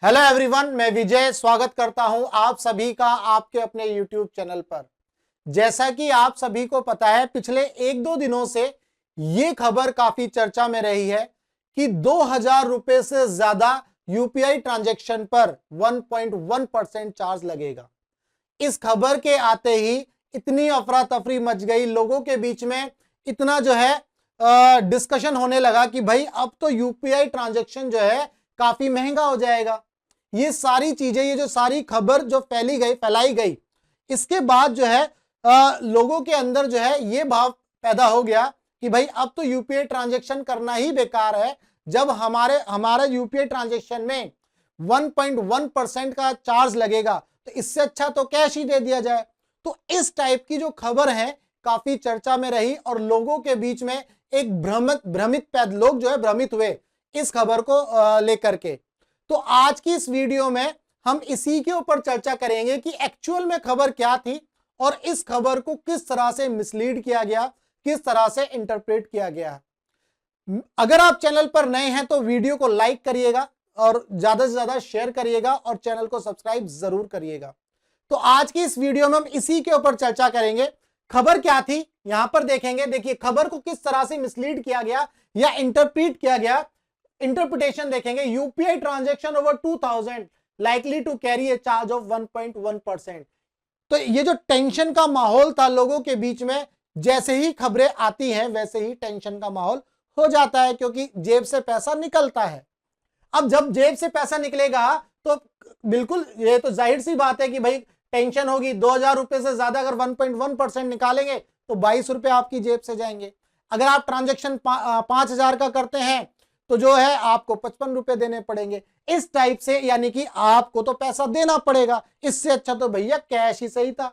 Hello everyone, मैं विजय स्वागत करता हूं आप सभी का आपके अपने यूट्यूब चैनल पर। जैसा कि आप सभी को पता है, पिछले एक दो दिनों से ये खबर काफी चर्चा में रही है कि 2000 रुपए से ज्यादा यूपीआई ट्रांजैक्शन पर 1.1% चार्ज लगेगा। इस खबर के आते ही इतनी अफरा तफरी मच गई, लोगों के बीच में इतना जो है डिस्कशन होने लगा कि भाई अब तो यूपीआई ट्रांजैक्शन जो है काफी महंगा हो जाएगा। ये सारी चीजें, ये जो सारी खबर जो फैलाई गई, इसके बाद जो है लोगों के अंदर जो है ये भाव पैदा हो गया कि भाई अब तो यूपीआई ट्रांजैक्शन करना ही बेकार है। जब हमारे यूपीआई ट्रांजैक्शन में 1.1% का चार्ज लगेगा तो इससे अच्छा तो कैश ही दे दिया जाए। तो इस टाइप की जो खबर है काफी चर्चा में रही और लोगों के बीच में एक लोग जो है भ्रमित हुए इस खबर को लेकर के। तो आज की इस वीडियो में हम इसी के ऊपर चर्चा करेंगे कि एक्चुअल में खबर क्या थी और इस खबर को किस तरह से मिसलीड किया गया, किस तरह से इंटरप्रेट किया गया। अगर आप चैनल पर नए हैं तो वीडियो को लाइक करिएगा और ज्यादा से ज्यादा शेयर करिएगा और चैनल को सब्सक्राइब जरूर करिएगा। तो आज की इस वीडियो में हम इसी के ऊपर चर्चा करेंगे। खबर क्या थी यहां पर देखेंगे। देखिए खबर को किस तरह से मिसलीड किया गया या इंटरप्रेट किया गया, इंटरप्रिटेशन देखेंगे। UPI transaction over 2000 likely to carry a charge of 1.1%। तो ये जो टेंशन का माहौल था लोगों के बीच में, जैसे ही खबरें आती हैं वैसे ही टेंशन का माहौल हो जाता है, क्योंकि जेब से पैसा निकलता है। अब जब जेब से पैसा निकलेगा तो बिल्कुल ये तो जाहिर सी बात है कि भाई टेंशन होगी। 2000 रुपए से ज्यादा अगर 1.1% निकालेंगे तो 22 रुपए आपकी जेब से जाएंगे। अगर आप ट्रांजैक्शन 5000 का करते हैं तो जो है आपको 55 रुपए देने पड़ेंगे। इस टाइप से यानी कि आपको तो पैसा देना पड़ेगा, इससे अच्छा तो भैया कैश ही सही था।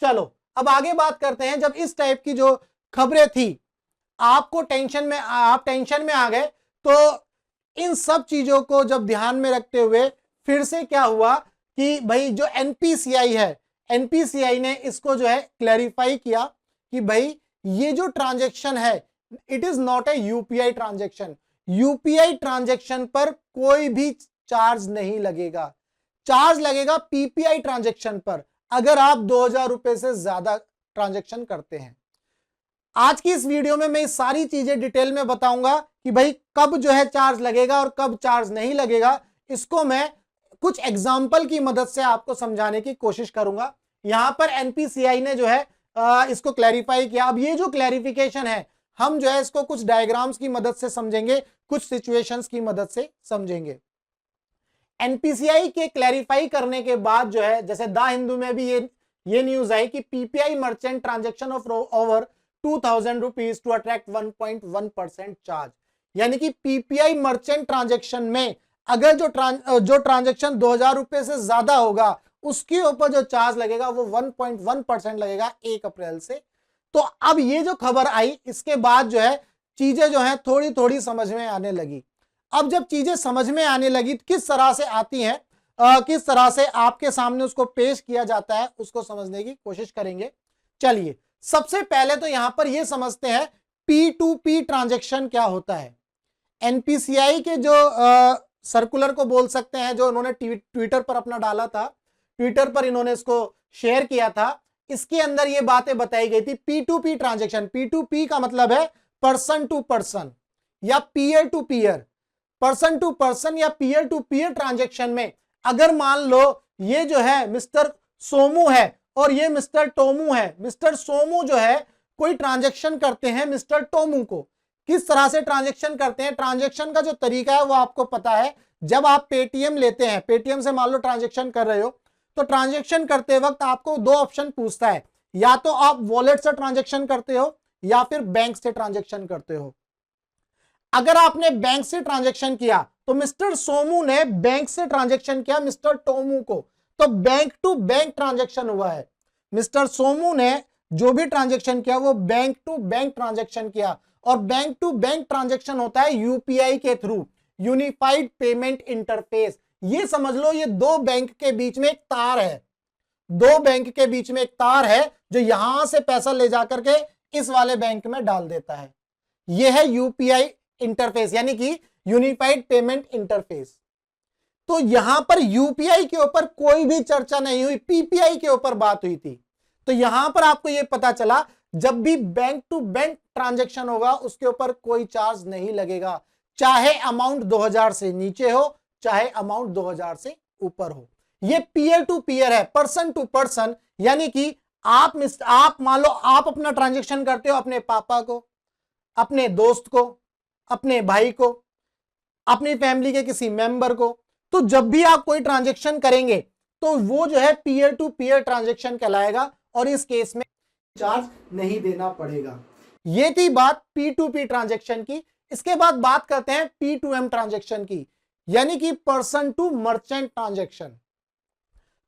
चलो अब आगे बात करते हैं। जब इस टाइप की जो खबरें थी आप टेंशन में आ गए, तो इन सब चीजों को जब ध्यान में रखते हुए फिर से क्या हुआ कि भाई जो एनपीसीआई है, एनपीसीआई ने इसको जो है क्लैरिफाई किया कि भाई ये जो ट्रांजैक्शन है it is not a UPI transaction. UPI transaction पर कोई भी चार्ज नहीं लगेगा। चार्ज लगेगा पीपीआई ट्रांजैक्शन पर अगर आप 2000 रुपए से ज्यादा ट्रांजैक्शन करते हैं। आज की इस वीडियो में मैं सारी चीजें डिटेल में बताऊंगा कि भाई कब जो है चार्ज लगेगा और कब चार्ज नहीं लगेगा। इसको मैं कुछ एग्जाम्पल की मदद से आपको समझाने की कोशिश करूंगा। यहां पर एनपीसीआई ने जो है इसको क्लैरिफाई किया। अब ये जो क्लैरिफिकेशन है हम जो है इसको कुछ डायग्राम्स की मदद से समझेंगे, कुछ सिचुएशंस की मदद से समझेंगे। एनपीसीआई के क्लैरिफाई करने के बाद जो है, जैसे द हिंदू में भी ये न्यूज आई कि PPI merchant transaction of over 2000 rupees to attract 1.1% charge. यानी कि पीपीआई मर्चेंट ट्रांजैक्शन में अगर जो ट्रांजैक्शन 2000 रुपए से ज्यादा होगा उसके ऊपर जो चार्ज लगेगा वो 1.1% लगेगा 1 अप्रैल से। तो अब ये जो खबर आई इसके बाद जो है चीजें जो है थोड़ी थोड़ी समझ में आने लगी। अब जब चीजें समझ में आने लगी किस तरह से आती हैं, किस तरह से आपके सामने उसको पेश किया जाता है, उसको समझने की कोशिश करेंगे। चलिए सबसे पहले तो यहां पर यह समझते हैं P2P ट्रांजैक्शन क्या होता है। एनपीसीआई के जो सर्कुलर को बोल सकते हैं, जो उन्होंने ट्विटर पर अपना डाला था, ट्विटर पर इन्होंने इसको शेयर किया था, इसके अंदर ये बातें बताई गई थी। P2P ट्रांजैक्शन, P2P का मतलब है पर्सन टू पर्सन या peer to peer. Person to person या पीयर टू पीयर ट्रांजैक्शन में अगर मान लो ये जो है मिस्टर सोमू है और ये मिस्टर टोमू है। मिस्टर सोमू जो है कोई ट्रांजैक्शन करते हैं मिस्टर टोमू को। किस तरह से ट्रांजैक्शन करते हैं, ट्रांजैक्शन का जो तरीका है वो आपको पता है। जब आप पेटीएम लेते हैं, पेटीएम से मान लो ट्रांजैक्शन कर रहे हो, तो ट्रांजैक्शन करते वक्त आपको दो ऑप्शन पूछता है, या तो आप वॉलेट से ट्रांजैक्शन करते हो या फिर बैंक से ट्रांजैक्शन करते हो। अगर आपने बैंक से ट्रांजैक्शन किया तो मिस्टर सोमू ने बैंक से ट्रांजैक्शन किया मिस्टर टोमू को, तो बैंक टू बैंक ट्रांजैक्शन हुआ है। मिस्टर सोमू ने जो भी ट्रांजैक्शन किया वो बैंक टू बैंक ट्रांजैक्शन किया, और बैंक टू बैंक ट्रांजैक्शन होता है यूपीआई के थ्रू, यूनिफाइड पेमेंट इंटरफेस। ये समझ लो ये दो बैंक के बीच में एक तार है, दो बैंक के बीच में एक तार है जो यहां से पैसा ले जाकर के इस वाले बैंक में डाल देता है। यह है यूपीआई इंटरफेस यानी कि यूनिफाइड पेमेंट इंटरफेस। तो यहां पर यूपीआई के ऊपर कोई भी चर्चा नहीं हुई, पीपीआई के ऊपर बात हुई थी। तो यहां पर आपको यह पता चला जब भी बैंक टू बैंक ट्रांजैक्शन होगा उसके ऊपर कोई चार्ज नहीं लगेगा, चाहे अमाउंट 2000 से नीचे हो चाहे अमाउंट 2000 से ऊपर हो। ये पीयर टू पीयर है, पर्सन टू पर्सन, यानी कि आप मान लो आप अपना ट्रांजैक्शन करते हो अपने पापा को, अपने दोस्त को, अपने भाई को, अपनी फैमिली के किसी मेंबर को, तो जब भी आप कोई ट्रांजैक्शन करेंगे तो वो जो है पीयर टू पीयर ट्रांजैक्शन कहलाएगा और इस केस में चार्ज नहीं देना पड़ेगा। ये थी बात P2P ट्रांजैक्शन की। इसके बाद बात करते हैं P2M ट्रांजैक्शन की, यानी कि person to merchant transaction.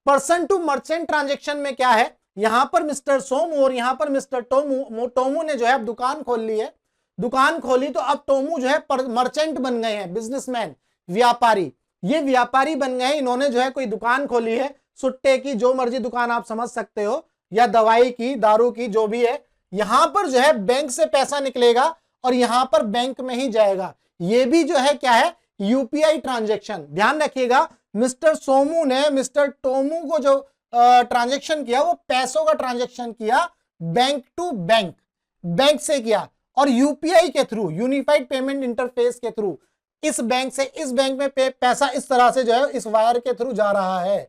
Person to merchant transaction में क्या है, यहां पर मिस्टर सोमू और यहां पर मिस्टर टोमू ने जो है अब दुकान खोल ली है। दुकान खोली तो अब टोमू जो है मर्चेंट बन गए हैं, बिजनेसमैन, व्यापारी। ये व्यापारी बन गए हैं, इन्होंने जो है कोई दुकान खोली है, सुट्टे की, जो मर्जी दुकान आप समझ सकते हो, या दवाई की, दारू की, जो भी है। यहां पर जो है बैंक से पैसा निकलेगा और यहां पर बैंक में ही जाएगा। ये भी जो है क्या है, यूपीआई ट्रांजैक्शन। ध्यान रखिएगा, मिस्टर सोमू ने मिस्टर टोमू को जो ट्रांजैक्शन किया वो पैसों का ट्रांजैक्शन किया, बैंक टू बैंक, बैंक से किया, और यूपीआई के थ्रू, यूनिफाइड पेमेंट इंटरफेस के थ्रू, इस बैंक से इस बैंक में पैसा इस तरह से जो है इस वायर के थ्रू जा रहा है।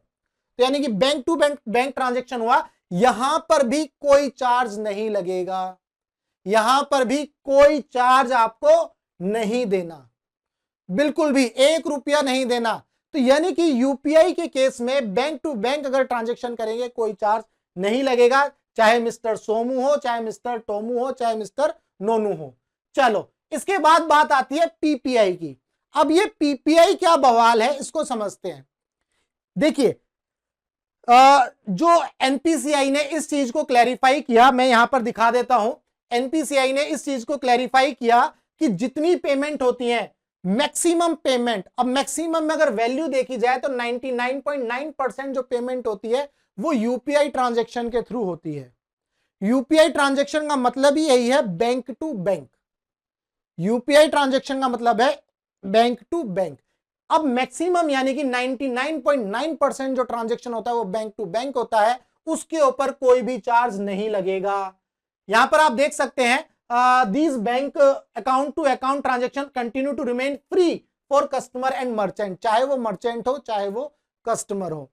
तो यानी कि बैंक टू बैंक ट्रांजैक्शन हुआ। यहां पर भी कोई चार्ज नहीं लगेगा, यहां पर भी कोई चार्ज आपको नहीं देना, बिल्कुल भी 1 रुपया नहीं देना। तो यानी कि यूपीआई के केस में बैंक टू बैंक अगर ट्रांजैक्शन करेंगे कोई चार्ज नहीं लगेगा, चाहे मिस्टर सोमू हो, चाहे मिस्टर टोमू हो, चाहे मिस्टर नोनू हो। चलो, इसके बाद बात आती है पीपीआई की। अब ये पीपीआई क्या बवाल है इसको समझते हैं। देखिए, जो एनपीसीआई ने इस चीज को क्लैरिफाई किया, मैं यहां पर दिखा देता हूं। एनपीसीआई ने इस चीज को क्लैरिफाई किया कि जितनी पेमेंट होती है, मैक्सिमम पेमेंट, अब मैक्सिमम में अगर वैल्यू देखी जाए तो 99.9% जो पेमेंट होती है वो यूपीआई ट्रांजैक्शन के थ्रू होती है। यूपीआई ट्रांजैक्शन का मतलब ही यही है, bank to bank. UPI transaction का मतलब है बैंक टू बैंक। अब मैक्सिमम यानी कि 99.9% जो ट्रांजैक्शन होता है वो बैंक टू बैंक होता है, उसके ऊपर कोई भी चार्ज नहीं लगेगा। यहां पर आप देख सकते हैं, these bank account to account transaction continue to remain free for customer and merchant, चाहे वो मर्चेंट हो चाहे वो कस्टमर हो।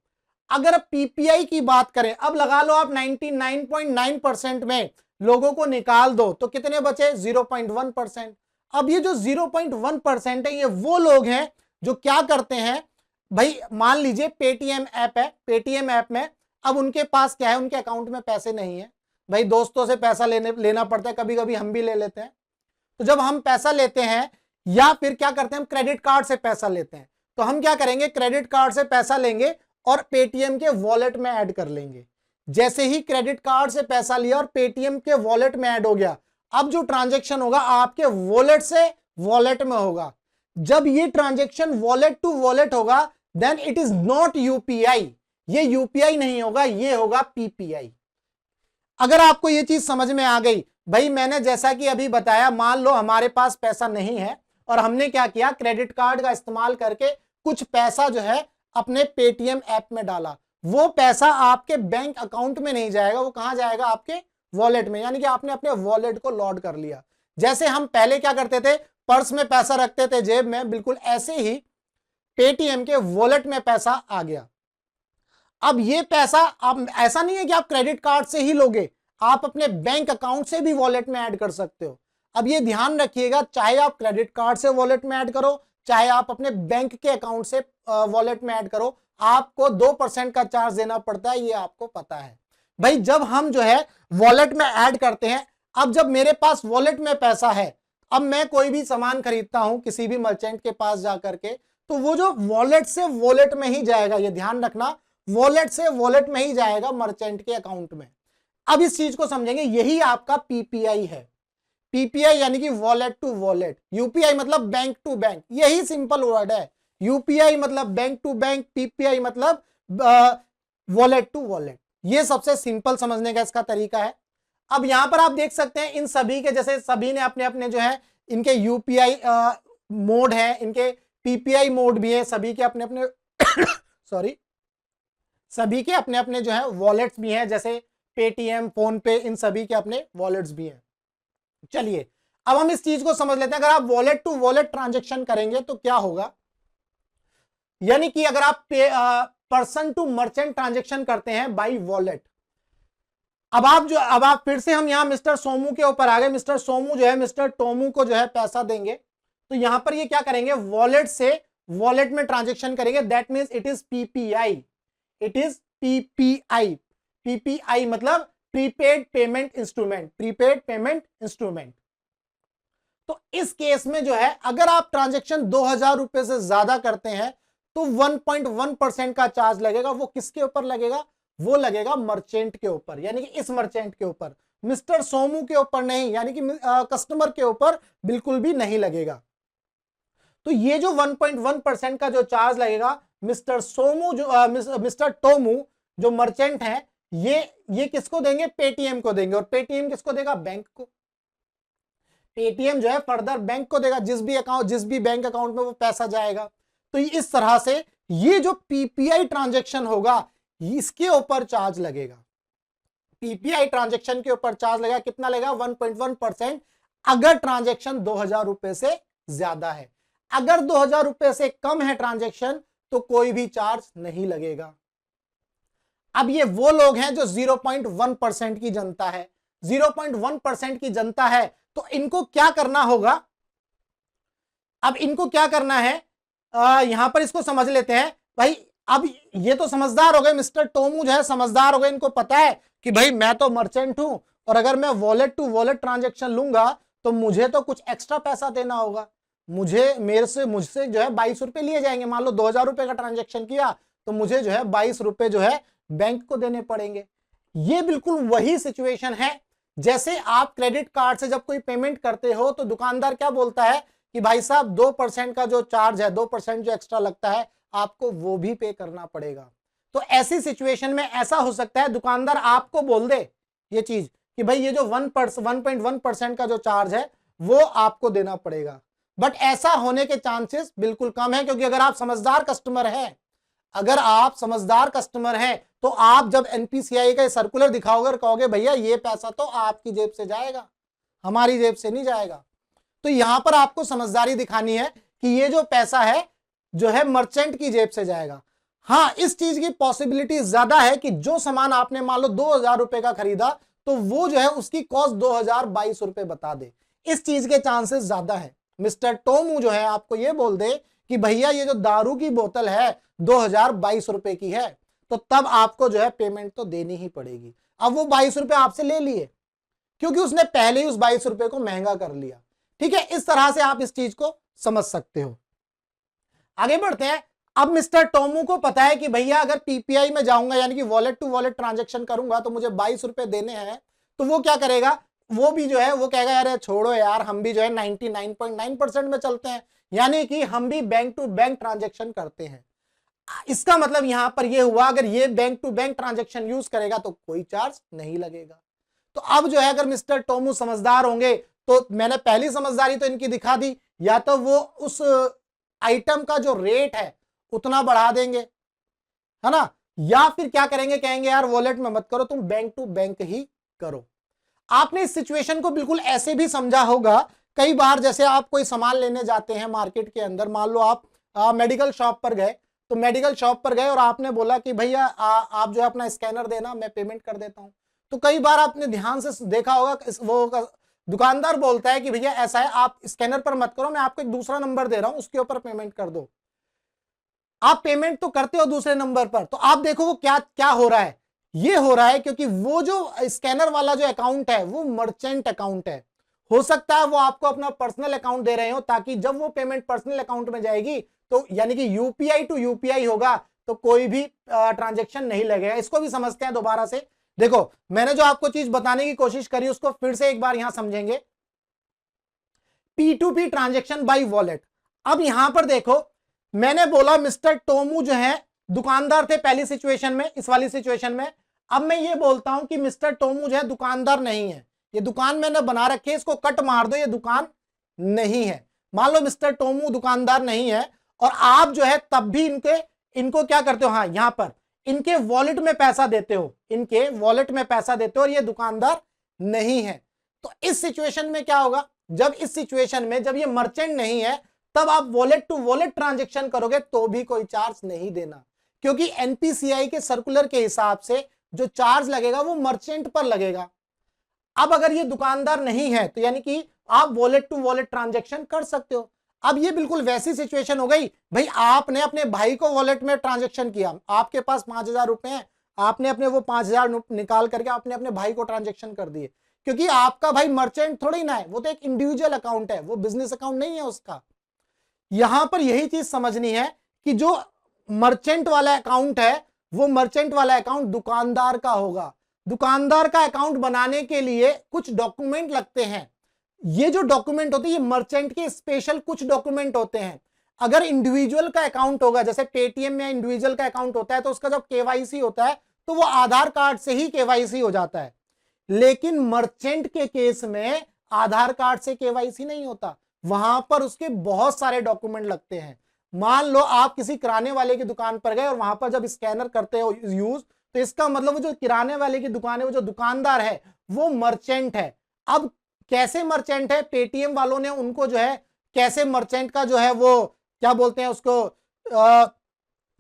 अगर पीपीआई की बात करें, अब लगा लो आप 99.9% में लोगों को निकाल दो तो कितने बचे, 0.1%। अब ये जो 0.1% है, ये वो लोग हैं जो क्या करते हैं, भाई मान लीजिए पेटीएम ऐप है, पेटीएम ऐप में अब उनके पास क्या है, उनके अकाउंट में पैसे नहीं है, भाई दोस्तों से पैसा लेना पड़ता है, कभी कभी हम भी ले लेते हैं। तो जब हम पैसा लेते हैं या फिर क्या करते हैं, हम क्रेडिट कार्ड से पैसा लेते हैं, तो हम क्या करेंगे, क्रेडिट कार्ड से पैसा लेंगे और पेटीएम के वॉलेट में ऐड कर लेंगे। जैसे ही क्रेडिट कार्ड से पैसा लिया और पेटीएम के वॉलेट में ऐड हो गया, अब जो ट्रांजैक्शन होगा आपके वॉलेट से वॉलेट में होगा। जब ये ट्रांजैक्शन वॉलेट टू वॉलेट होगा, then it is not UPI, ये यूपीआई नहीं होगा, ये होगा पीपीआई। अगर आपको ये चीज समझ में आ गई, भाई मैंने जैसा कि अभी बताया, मान लो हमारे पास पैसा नहीं है और हमने क्या किया, क्रेडिट कार्ड का इस्तेमाल करके कुछ पैसा जो है अपने पेटीएम ऐप में डाला, वो पैसा आपके बैंक अकाउंट में नहीं जाएगा, वो कहां जाएगा, आपके वॉलेट में, यानी कि आपने अपने वॉलेट को लोड कर लिया। जैसे हम पहले क्या करते थे, पर्स में पैसा रखते थे जेब में, बिल्कुल ऐसे ही पेटीएम के वॉलेट में पैसा आ गया। अब ये पैसा, आप ऐसा नहीं है कि आप क्रेडिट कार्ड से ही लोगे, आप अपने बैंक अकाउंट से भी वॉलेट में ऐड कर सकते हो। अब ये ध्यान रखिएगा, चाहे आप क्रेडिट कार्ड से वॉलेट में ऐड करो, चाहे आप अपने बैंक के अकाउंट से वॉलेट में ऐड करो, आपको 2% का चार्ज देना पड़ता है, ये आपको पता है। भाई जब हम जो है वॉलेट में ऐड करते हैं, अब जब मेरे पास वॉलेट में पैसा है, अब मैं कोई भी सामान खरीदता हूं किसी भी मर्चेंट के पास जाकर के, तो वो जो वॉलेट से वॉलेट में ही जाएगा, ये ध्यान रखना, वॉलेट से वॉलेट में ही जाएगा मर्चेंट के अकाउंट में। अब इस चीज को समझेंगे, यही आपका पीपीआई है। पीपीआई यानी कि वॉलेट टू वॉलेट, यूपीआई मतलब बैंक टू बैंक, यही सिंपल वर्ड है। यूपीआई मतलब बैंक टू बैंक, पीपीआई मतलब वॉलेट टू वॉलेट। ये सबसे सिंपल समझने का इसका तरीका है। अब यहां पर आप देख सकते हैं, इन सभी के जैसे सभी ने अपने अपने जो है इनके यूपीआई मोड है, इनके पीपीआई मोड भी है, सभी के अपने अपने सॉरी, सभी के अपने अपने जो है वॉलेट्स भी हैं, जैसे पेटीएम, फोन पे, इन सभी के अपने वॉलेट्स भी हैं। चलिए अब हम इस चीज को समझ लेते हैं। अगर आप वॉलेट टू वॉलेट ट्रांजैक्शन करेंगे तो क्या होगा, यानी कि अगर आप पर्सन टू मर्चेंट ट्रांजैक्शन करते हैं बाय वॉलेट। अब आप फिर से हम यहां मिस्टर सोमू के ऊपर आ गए। मिस्टर सोमू जो है मिस्टर टोमू को जो है पैसा देंगे, तो यहां पर ये क्या करेंगे, वॉलेट से वॉलेट में ट्रांजैक्शन करेंगे। That means it is PPI, it is PPI. PPI मतलब prepaid payment instrument, prepaid payment instrument. तो इस केस में जो है अगर आप ट्रांजैक्शन 2000 रुपए से ज्यादा करते हैं तो 1.1% का चार्ज लगेगा। वो किसके ऊपर लगेगा, वो लगेगा मर्चेंट के ऊपर, यानी कि इस मर्चेंट के ऊपर, मिस्टर सोमू के ऊपर नहीं, यानी कि कस्टमर के ऊपर बिल्कुल भी नहीं लगेगा। तो ये जो 1.1% का जो चार्ज लगेगा, मिस्टर सोमू जो मिस्टर टोमू जो मर्चेंट है, ये किसको देंगे, पेटीएम को देंगे। और पेटीएम किसको देगा, बैंक को। पेटीएम जो है फर्दर बैंक को देगा, जिस भी बैंक अकाउंट में वो पैसा जाएगा। तो इस तरह से ये जो पीपीआई ट्रांजैक्शन होगा इसके ऊपर चार्ज लगेगा। पीपीआई ट्रांजैक्शन के ऊपर चार्ज लगेगा, कितना लगेगा, 1.1%, अगर ट्रांजैक्शन 2000 रुपए से ज्यादा है। अगर 2000 रुपए से कम है ट्रांजैक्शन तो कोई भी चार्ज नहीं लगेगा। अब ये वो लोग हैं जो 0.1% की जनता है, 0.1% की जनता है, तो इनको क्या करना होगा, अब इनको क्या करना है, यहां पर इसको समझ लेते हैं भाई। अब ये तो समझदार हो गए, मिस्टर टोमू जो है समझदार हो गए, इनको पता है कि भाई मैं तो मर्चेंट हूं और अगर मैं वॉलेट टू वॉलेट ट्रांजैक्शन लूंगा तो मुझे तो कुछ एक्स्ट्रा पैसा देना होगा, मुझसे जो है 22 रुपए लिए जाएंगे। मान लो 2000 रुपए का ट्रांजैक्शन किया तो मुझे जो है 22 रुपए जो है बैंक को देने पड़ेंगे। ये बिल्कुल वही सिचुएशन है जैसे आप क्रेडिट कार्ड से जब कोई पेमेंट करते हो तो दुकानदार क्या बोलता है कि भाई साहब 2% का जो चार्ज है, 2% जो एक्स्ट्रा लगता है आपको वो भी पे करना पड़ेगा। तो ऐसी सिचुएशन में ऐसा हो सकता है दुकानदार आपको बोल दे ये चीज कि भाई ये जो 1.1% का जो चार्ज है वो आपको देना पड़ेगा। बट ऐसा होने के चांसेस बिल्कुल कम है, क्योंकि अगर आप समझदार कस्टमर हैं, अगर आप समझदार कस्टमर हैं तो आप जब एनपीसीआई का सर्कुलर दिखाओगे और कहोगे भैया ये पैसा तो आपकी जेब से जाएगा, हमारी जेब से नहीं जाएगा। तो यहां पर आपको समझदारी दिखानी है कि ये जो पैसा है जो है मर्चेंट की जेब से जाएगा। हाँ, इस चीज की पॉसिबिलिटी ज्यादा है कि जो सामान आपने मान लो 2000 रुपए का खरीदा तो वो जो है उसकी कॉस्ट 2022 रुपए बता दे, इस चीज के चांसेस ज्यादा है। मिस्टर टोमू जो है आपको ये बोल दे कि भैया ये जो दारू की बोतल है 2022 रुपए की है, तो तब आपको जो है पेमेंट तो देनी ही पड़ेगी। अब वो 22 रुपए आपसे ले लिए क्योंकि उसने पहले ही उस 22 रुपए को महंगा कर लिया। ठीक है, इस तरह से आप इस चीज को समझ सकते हो। आगे बढ़ते हैं। अब मिस्टर टोमू को पता है कि भैया अगर पीपीआई में जाऊंगा यानी कि वॉलेट टू वॉलेट ट्रांजैक्शन करूंगा तो मुझे 22 रुपए देने हैं, तो वो क्या करेगा, वो भी जो है वो कहेगा यार छोड़ो यार, हम भी जो है 99.9% में चलते हैं, यानी कि हम भी बैंक टू बैंक ट्रांजैक्शन करते हैं। इसका मतलब यहां पर ये हुआ अगर ये bank to bank transaction use करेगा तो कोई चार्ज नहीं लगेगा। तो अब जो है अगर मिस्टर टोमू समझदार होंगे तो मैंने पहली समझदारी तो इनकी दिखा दी, या तो वो उस आइटम का जो रेट है उतना बढ़ा देंगे, है ना, या फिर क्या करेंगे, कहेंगे यार वॉलेट में मत करो, तुम बैंक टू बैंक ही करो। आपने इस सिचुएशन को बिल्कुल ऐसे भी समझा होगा कई बार, जैसे आप कोई सामान लेने जाते हैं मार्केट के अंदर, मान लो आप मेडिकल शॉप पर गए, तो मेडिकल शॉप पर गए और आपने बोला कि भैया आप जो है अपना स्कैनर देना, मैं पेमेंट कर देता हूं। तो कई बार आपने ध्यान से देखा होगा वो दुकानदार बोलता है कि भैया ऐसा है, आप स्कैनर पर मत करो, मैं आपको एक दूसरा नंबर दे रहा हूं, उसके ऊपर पेमेंट कर दो। आप पेमेंट तो करते हो दूसरे नंबर पर, तो आप देखो वो क्या क्या हो रहा है, ये हो रहा है क्योंकि वो जो स्कैनर वाला जो अकाउंट है वो मर्चेंट अकाउंट है। हो सकता है वो आपको अपना पर्सनल अकाउंट दे रहे हो ताकि जब वो पेमेंट पर्सनल अकाउंट में जाएगी तो यानी कि यूपीआई टू यूपीआई होगा तो कोई भी ट्रांजैक्शन नहीं लगेगा। इसको भी समझते हैं दोबारा से। देखो मैंने जो आपको चीज बताने की कोशिश करी उसको फिर से एक बार यहां समझेंगे। P2P transaction bye wallet. अब यहां पर देखो मैंने बोला मिस्टर टोमू जो है दुकानदार थे पहली सिचुएशन में, इस वाली सिचुएशन में। अब मैं ये बोलता हूं कि मिस्टर टोमू जो है दुकानदार नहीं है, ये दुकान मैंने बना रखी है, इसको कट मार दो, ये दुकान नहीं है। मान लो मिस्टर टोमू दुकानदार नहीं है और आप जो है तब भी इनको क्या करते हो, हाँ यहां पर इनके वॉलेट में पैसा देते हो, इनके वॉलेट में पैसा देते हो और ये दुकानदार नहीं है। तो इस सिचुएशन में क्या होगा, जब इस सिचुएशन में जब ये मर्चेंट नहीं है तब आप वॉलेट टू वॉलेट ट्रांजैक्शन करोगे तो भी कोई चार्ज नहीं देना, क्योंकि एनपीसीआई के सर्कुलर के हिसाब से जो चार्ज लगेगा वो मर्चेंट पर लगेगा। अब अगर ये दुकानदार नहीं है तो यानी कि आप वॉलेट टू वॉलेट ट्रांजैक्शन कर सकते हो। अब ये बिल्कुल वैसी सिचुएशन हो गई, भाई आपने अपने भाई को वॉलेट में ट्रांजैक्शन किया, आपके पास 5,000 रुपए हैं, आपने अपने वो 5,000 निकाल करके आपने अपने भाई को ट्रांजैक्शन कर दिए, क्योंकि आपका भाई मर्चेंट थोड़ी ना है, वो तो एक इंडिविजुअल अकाउंट है, वो बिजनेस अकाउंट नहीं है उसका। यहां पर यही चीज समझनी है कि जो मर्चेंट वाला अकाउंट है वो मर्चेंट वाला अकाउंट दुकानदार का होगा। दुकानदार का अकाउंट बनाने के लिए कुछ डॉक्यूमेंट लगते हैं, ये जो डॉक्यूमेंट होते हैं ये मर्चेंट के स्पेशल कुछ डॉक्यूमेंट होते हैं। अगर इंडिविजुअल का अकाउंट होगा, जैसे पेटीएम में इंडिविजुअल का अकाउंट होता है तो उसका जब केवाईसी होता है तो वो आधार कार्ड से ही केवाईसी हो जाता है, लेकिन मर्चेंट के केस में आधार कार्ड से केवाईसी नहीं होता, वहां पर उसके बहुत सारे डॉक्यूमेंट लगते हैं। मान लो आप किसी किराने वाले की दुकान पर गए और वहां पर जब स्कैनर करते हो यूज, तो इसका मतलब वो जो किराने वाले की दुकान है, वो जो दुकानदार है वो मर्चेंट है। अब कैसे मर्चेंट है, पेटीएम वालों ने उनको जो है कैसे मर्चेंट का जो है वो क्या बोलते हैं उसको,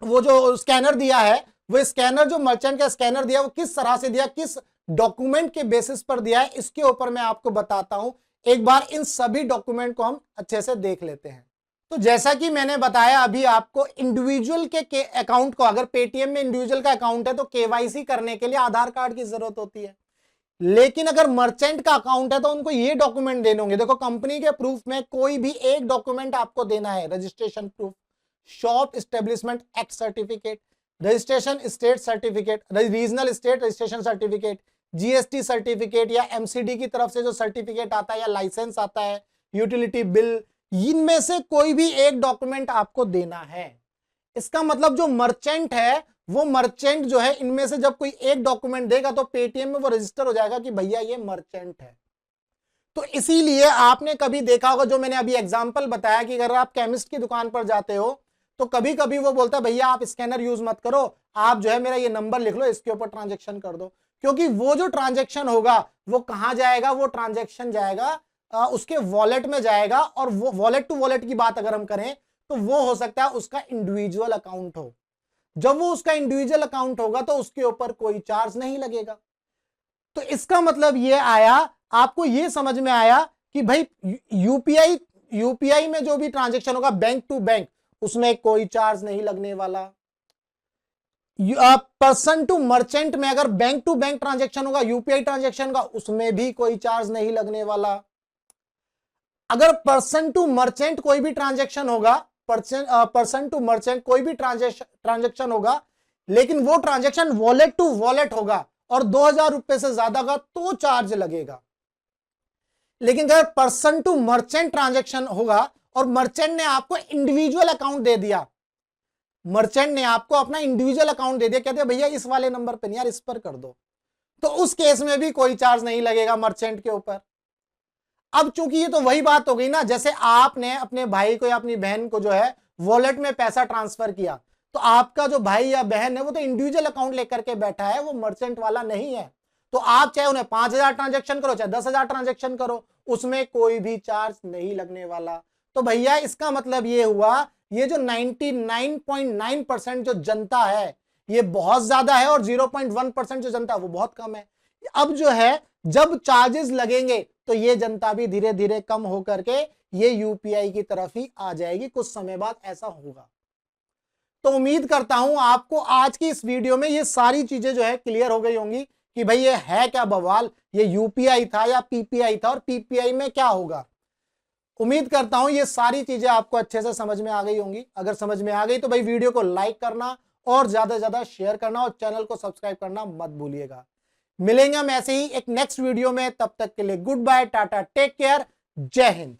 वो जो स्कैनर दिया है, वो स्कैनर जो मर्चेंट का स्कैनर दिया वो किस तरह से दिया, किस डॉक्यूमेंट के बेसिस पर दिया है, इसके ऊपर मैं आपको बताता हूं। एक बार इन सभी डॉक्यूमेंट को हम अच्छे से देख लेते हैं। तो जैसा कि मैंने बताया अभी आपको, इंडिविजुअल के अकाउंट को, अगर पेटीएम में इंडिविजुअल का अकाउंट है तो केवाईसी करने के लिए आधार कार्ड की जरूरत होती है, लेकिन अगर मर्चेंट का अकाउंट है तो उनको ये डॉक्यूमेंट देने होंगे। देखो कंपनी के प्रूफ में कोई भी एक डॉक्यूमेंट आपको देना है, registration proof, shop establishment act certificate, registration state certificate, regional state registration certificate, GST certificate या एमसीडी की तरफ से जो सर्टिफिकेट आता है या लाइसेंस आता है, यूटिलिटी बिल, इनमें से कोई भी एक डॉक्यूमेंट आपको देना है। इसका मतलब जो मर्चेंट है वो मर्चेंट जो है इनमें से जब कोई एक डॉक्यूमेंट देगा तो पेटीएम में वो रजिस्टर हो जाएगा कि भैया ये मर्चेंट है। तो इसीलिए आपने कभी देखा होगा, जो मैंने अभी एग्जांपल बताया, कि अगर आप केमिस्ट की दुकान पर जाते हो तो कभी कभी वो बोलता है भैया आप स्कैनर यूज मत करो, आप जो है मेरा ये नंबर लिख लो, इसके ऊपर ट्रांजेक्शन कर दो, क्योंकि वो जो ट्रांजेक्शन होगा वो कहां जाएगा, वो ट्रांजेक्शन जाएगा उसके वॉलेट में जाएगा। और वो वॉलेट टू वॉलेट की बात अगर हम करें तो वो हो सकता है उसका इंडिविजुअल अकाउंट हो। जब वो उसका इंडिविजुअल अकाउंट होगा तो उसके ऊपर कोई चार्ज नहीं लगेगा। तो इसका मतलब ये आया, आपको ये समझ में आया कि भाई यूपीआई में जो भी ट्रांजेक्शन होगा बैंक टू बैंक, उसमें कोई चार्ज नहीं लगने वाला। पर्सन टू मर्चेंट में अगर बैंक टू बैंक ट्रांजेक्शन होगा, यूपीआई ट्रांजेक्शन का, उसमें भी कोई चार्ज नहीं लगने वाला। अगर पर्सन टू मर्चेंट कोई भी ट्रांजेक्शन होगा, पर्सन टू मर्चेंट कोई भी ट्रांजेक्शन होगा, लेकिन वो ट्रांजेक्शन वॉलेट टू वॉलेट होगा और 2,000 रुपए से ज्यादा का तो चार्ज लगेगा। लेकिन अगर पर्सन टू मर्चेंट ट्रांजेक्शन होगा और मर्चेंट ने आपको इंडिविजुअल अकाउंट दे दिया, मर्चेंट ने आपको अपना इंडिविजुअल अकाउंट दे दिया, कहते हैं भैया इस वाले नंबर पे नहीं यार इस पर कर दो, तो उस केस में भी कोई चार्ज नहीं लगेगा मर्चेंट के ऊपर। अब चूंकि ये तो वही बात हो गई ना, जैसे आपने अपने भाई को या अपनी बहन को जो है वॉलेट में पैसा ट्रांसफर किया, तो आपका जो भाई या बहन है वो तो इंडिविजुअल अकाउंट लेकर के बैठा है, वो मर्चेंट वाला नहीं है। तो आप चाहे उन्हें 5,000 ट्रांजेक्शन करो चाहे 10,000 ट्रांजेक्शन करो, उसमें कोई भी चार्ज नहीं लगने वाला। तो भैया इसका मतलब ये हुआ, ये जो 99.9% जो जनता है ये बहुत ज्यादा है और 0.1% जो जनता है वो बहुत कम है। अब जो है जब चार्जेस लगेंगे तो ये जनता भी धीरे धीरे कम होकर के ये यूपीआई की तरफ ही आ जाएगी, कुछ समय बाद ऐसा होगा। तो उम्मीद करता हूं आपको आज की इस वीडियो में ये सारी चीजें जो है क्लियर हो गई होंगी कि भाई ये है क्या बवाल, ये यूपीआई था या पीपीआई था और पीपीआई में क्या होगा। उम्मीद करता हूं ये सारी चीजें आपको अच्छे से समझ में आ गई होंगी। अगर समझ में आ गई तो भाई वीडियो को लाइक करना और ज्यादा से ज्यादा शेयर करना और चैनल को सब्सक्राइब करना मत भूलिएगा। मिलेंगे हम ऐसे ही एक नेक्स्ट वीडियो में, तब तक के लिए goodbye, tata, take care, जय हिंद।